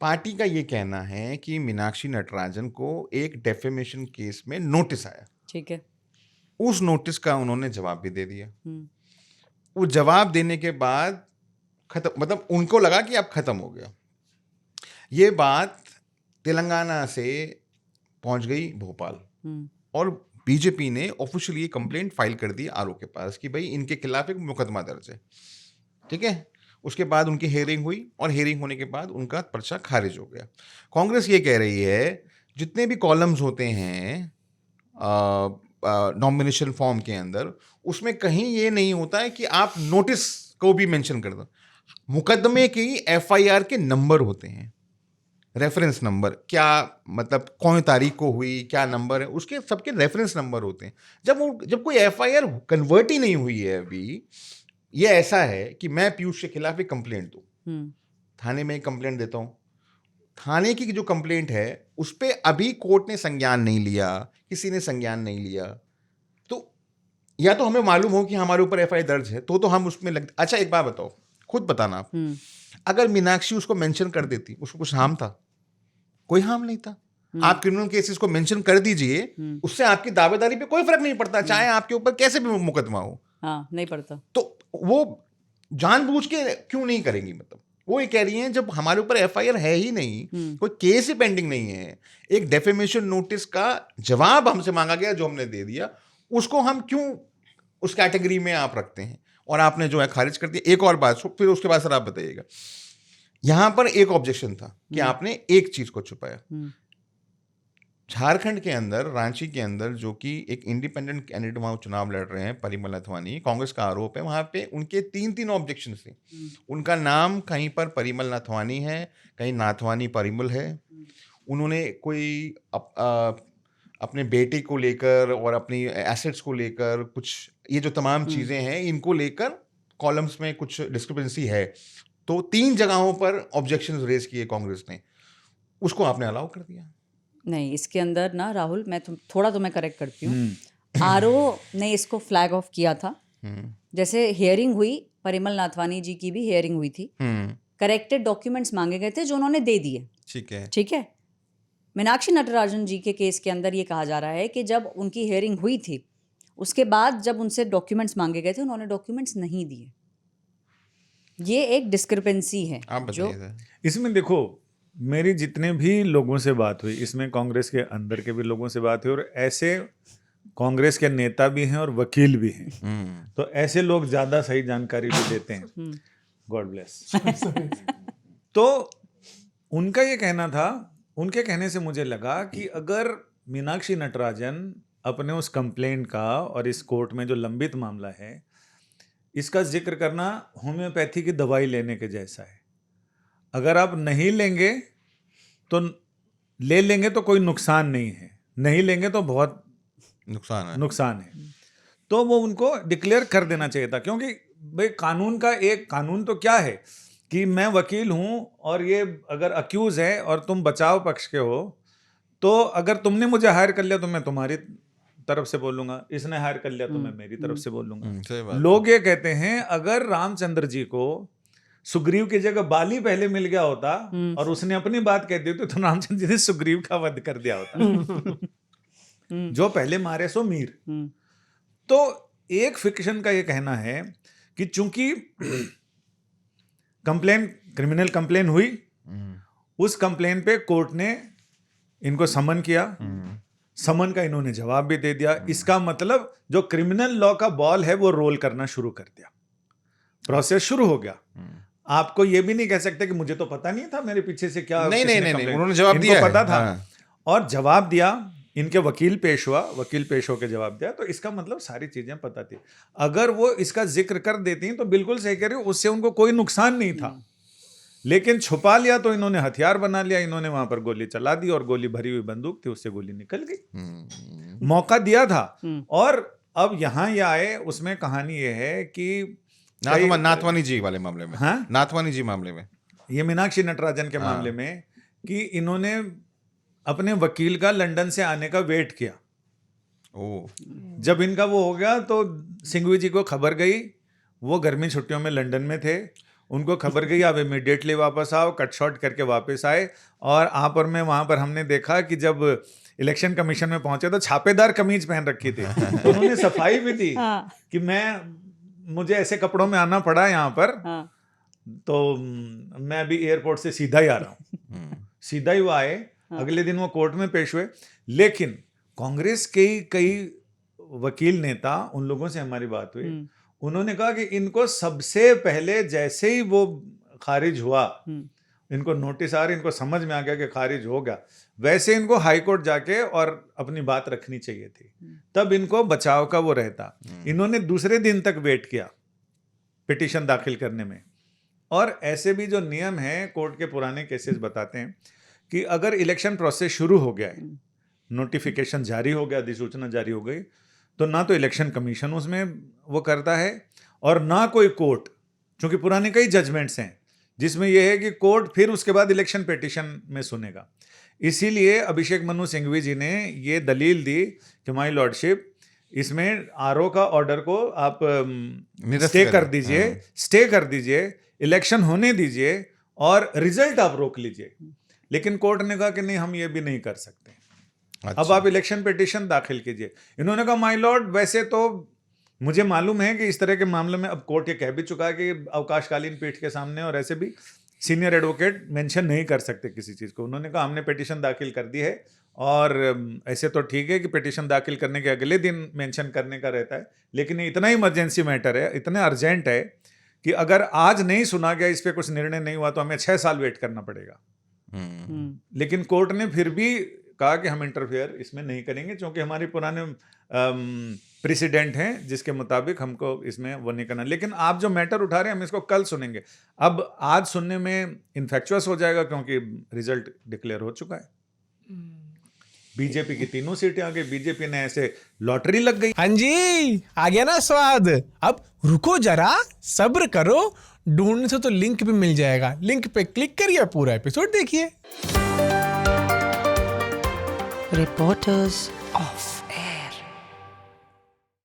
Party का ये कहना है कि मीनाक्षी नटराजन को एक डेफेमेशन केस में नोटिस आया। ठीक है। उस नोटिस का उन्होंने जवाब भी दे दिया। हम्म, वो जवाब देने के बाद खत्म, मतलब उनको लगा कि अब खत्म हो गया। ये बात तेलंगाना से पहुंच गई भोपाल हम्म, और बीजेपी ने ऑफिशियली कंप्लेंट फाइल कर दी आरओ के पास कि भाई इनके खिलाफ एक मुकदमा दर्ज है। ठीक है। उसके बाद उनकी हेयरिंग हुई और हेयरिंग होने के बाद उनका पर्चा खारिज हो गया। कांग्रेस ये कह रही है जितने भी कॉलम्स होते हैं नॉमिनेशन फॉर्म के अंदर, उसमें कहीं ये नहीं होता है कि आप नोटिस को भी मेंशन कर दो। मुकदमे की एफआईआर के नंबर होते हैं, रेफरेंस नंबर, क्या मतलब कौन तारीख को हुई, क्या नंबर है, उसके सबके रेफरेंस नंबर होते हैं। जब कोई एफआईआर कन्वर्ट ही नहीं हुई है अभी, ये ऐसा है कि मैं पीयूष के खिलाफ एक कंप्लेंट दूं, हम्म, थाने में एक कंप्लेंट देता हूं, थाने की जो कंप्लेंट है उस पर अभी कोर्ट ने संज्ञान नहीं लिया, किसी ने संज्ञान नहीं लिया, तो या तो हमें मालूम हो कि हमारे ऊपर एफआईआर दर्ज है तो हम उसमें लग। अच्छा एक बात बताओ, खुद बताना आप, अगर मीनाक्षी उसको मेंशन कर देती, उसको कुछ हार्म था? कोई हार्म नहीं था। आप क्रिमिनल केसेस को मेंशन कर दीजिए, उससे आपकी दावेदारी पे कोई फर्क नहीं पड़ता, चाहे आपके ऊपर कैसे भी मुकदमा हो। हाँ, नहीं पड़ता। तो वो जानबूझ के क्यों नहीं करेंगी? मतलब वो ये कह रही हैं जब हमारे ऊपर एफआईआर है ही नहीं, कोई केस ही पेंडिंग नहीं है, एक डेफेमेशन नोटिस का जवाब हमसे मांगा गया जो हमने दे दिया, उसको हम क्यों उस कैटेगरी में आप रखते हैं और आपने जो है खारिज कर दिया। एक और बात, फिर उसके बाद सर आप बताइएगा। यहां पर एक ऑब्जेक्शन था कि आपने एक चीज को छुपाया। झारखंड के अंदर, रांची के अंदर, जो कि एक इंडिपेंडेंट कैंडिडेट वहां चुनाव लड़ रहे हैं, परिमल नाथवानी, कांग्रेस का आरोप है वहां पे उनके तीन ऑब्जेक्शन थे। उनका नाम कहीं पर परिमल नाथवानी है, कहीं नाथवानी परिमल है। उन्होंने कोई अपने बेटे को लेकर और अपनी एसेट्स को लेकर कुछ, ये जो तमाम चीजें हैं इनको लेकर कॉलम्स में कुछ डिस्क्रिपेंसी है, तो 3 जगहों पर ऑब्जेक्शंस रेज किए कांग्रेस ने, उसको आपने अलाउ कर दिया। नहीं, इसके अंदर ना राहुल, मैं थोड़ा तो मैं करेक्ट करती हूँ। आरओ ने इसको फ्लैग ऑफ किया था। जैसे हियरिंग हुई, परिमल नाथवानी जी की भी हियरिंग हुई थी, करेक्टेड डॉक्यूमेंट्स मांगे गए थे जो उन्होंने दे दिए। ठीक है, ठीक है। मीनाक्षी नटराजन जी के केस के अंदर ये कहा जा रहा है कि जब उनकी हियरिंग हुई थी, उसके बाद जब उनसे डॉक्यूमेंट्स मांगे गए थे, उन्होंने डॉक्यूमेंट्स नहीं दिए। ये एक डिस्क्रिपेंसी है। आप जो बताइए। इसमें देखो, मेरी जितने भी लोगों से बात हुई, इसमें कांग्रेस के अंदर के भी लोगों से बात हुई और ऐसे कांग्रेस के नेता भी हैं और वकील भी हैं, तो ऐसे लोग ज्यादा सही जानकारी भी देते हैं। God bless. तो उनका ये कहना था, उनके कहने से मुझे लगा कि अगर मीनाक्षी नटराजन अपने उस कंप्लेंट का और इस कोर्ट में जो लंबित मामला है, इसका जिक्र करना होम्योपैथी की दवाई लेने के जैसा है। अगर आप नहीं लेंगे तो ले लेंगे तो कोई नुकसान नहीं है, नहीं लेंगे तो बहुत नुकसान है। तो वो उनको डिक्लेयर कर देना चाहिए था, क्योंकि भाई कानून तो क्या है कि मैं वकील हूं और ये अगर अक्यूज है और तुम बचाव पक्ष के हो, तो अगर तुमने मुझे हायर कर लिया तो मैं तुम्हारी तरफ से बोलूंगा, इसने हायर कर लिया तो मैं मेरी तरफ से बोलूंगा। लोग ये कहते हैं अगर रामचंद्र जी को सुग्रीव की जगह बाली पहले मिल गया होता और उसने अपनी बात कह दी तो रामचंद्र जी ने सुग्रीव का वध कर दिया होता। जो पहले मारे सो मीर। तो एक फिक्शन का ये कहना है कि चूंकि क्रिमिनल कंप्लेन हुई, उस कंप्लेन पे कोर्ट ने इनको समन किया, समन का इन्होंने जवाब भी दे दिया, इसका मतलब जो क्रिमिनल लॉ का बॉल है वो रोल करना शुरू कर दिया, प्रोसेस शुरू हो गया। आपको ये भी नहीं कह सकते कि मुझे तो पता नहीं था मेरे पीछे से क्या नहीं, उन्होंने जवाब इनको दिया, पता था और जवाब दिया। इनके वकील पेश होकर जवाब दिया, तो इसका मतलब सारी चीजें पता थी। अगर वो इसका जिक्र कर देती तो बिल्कुल सही कह रही हो, उससे उनको कोई नुकसान नहीं था, लेकिन छुपा लिया तो इन्होंने हथियार बना लिया। इन्होंने वहां पर गोली चला दी और गोली भरी हुई बंदूक थी, उससे गोली निकल गई। मौका दिया था। और अब यहां ये आए, उसमें कहानी ये है कि नाथवानी जी वाले मामले में, हाँ? नाथवानी जी मामले में, ये मीनाक्षी नटराजन के मामले में, कि इन्होंने अपने वकील का लंदन से आने का वेट किया। जब इनका वो हो गया तो सिंघवी जी को खबर गई, वो गर्मी छुट्टियों में लंदन में थे उनको खबर गई आप इमीडिएटली वापस आओ, कट शॉट करके वापस आए। और आप और मैं वहां पर हमने देखा कि जब इलेक्शन कमीशन में पहुंचे तो छापेदार कमीज पहन रखी थी, तो उन्होंने सफाई भी दी कि मुझे ऐसे कपड़ों में आना पड़ा यहाँ पर, तो मैं अभी एयरपोर्ट से सीधा ही आ रहा हूँ। सीधा ही वो आए, अगले दिन वो कोर्ट में पेश हुए। लेकिन कांग्रेस के कई वकील नेता, उन लोगों से हमारी बात हुई, उन्होंने कहा कि इनको सबसे पहले जैसे ही वो खारिज हुआ, इनको नोटिस आ रही, इनको समझ में आ गया कि खारिज हो गया, वैसे इनको हाई कोर्ट जाके और अपनी बात रखनी चाहिए थी, तब इनको बचाव का वो रहता। इन्होंने दूसरे दिन तक वेट किया पिटीशन दाखिल करने में। और ऐसे भी जो नियम है, कोर्ट के पुराने केसेस बताते हैं कि अगर इलेक्शन प्रोसेस शुरू हो गया है, नोटिफिकेशन जारी हो गया, अधिसूचना जारी हो गई, तो ना तो इलेक्शन कमीशन उसमें वो करता है और ना कोई कोर्ट, क्योंकि पुराने कई जजमेंट्स हैं जिसमें यह है कि कोर्ट फिर उसके बाद इलेक्शन पिटीशन में सुनेगा। इसीलिए अभिषेक मनु सिंघवी जी ने ये दलील दी कि माय लॉर्डशिप, इसमें आरओ का ऑर्डर को आप स्टे कर दीजिए, इलेक्शन होने दीजिए और रिजल्ट आप रोक लीजिए। लेकिन कोर्ट ने कहा कि नहीं, हम ये भी नहीं कर सकते। अच्छा। अब आप इलेक्शन पिटीशन दाखिल कीजिए। इन्होंने कहा माय लॉर्ड, वैसे तो मुझे मालूम है कि इस तरह के मामले में अब कोर्ट ये कह भी चुका है कि अवकाशकालीन पीठ के सामने और ऐसे भी सीनियर एडवोकेट मेंशन नहीं कर सकते किसी चीज़ को। उन्होंने कहा हमने पिटीशन दाखिल कर दी है, और ऐसे तो ठीक है कि पिटीशन दाखिल करने के अगले दिन मेंशन करने का रहता है, लेकिन ये इतना इमरजेंसी मैटर है, इतना अर्जेंट है कि अगर आज नहीं सुना गया, इस पर कुछ निर्णय नहीं हुआ, तो हमें 6 साल वेट करना पड़ेगा। लेकिन कोर्ट ने फिर भी कहा कि हम इंटरफेयर इसमें नहीं करेंगे, क्योंकि हमारे पुराने प्रेसिडेंट हैं जिसके मुताबिक हमको इसमें वो नहीं करना। लेकिन आप जो मैटर उठा रहे हैं, हम इसको कल सुनेंगे। अब आज सुनने में इन्फेक्चुअस हो जाएगा, क्योंकि रिजल्ट डिक्लेयर हो चुका है। बीजेपी की 3 सीटें आ गई, बीजेपी ने ऐसे लॉटरी लग गई। हाँ जी, आ गया ना स्वाद। अब रुको जरा, सब्र करो, ढूंढने से तो लिंक भी मिल जाएगा। लिंक पे क्लिक करिए, पूरा एपिसोड देखिए। Reporters Off.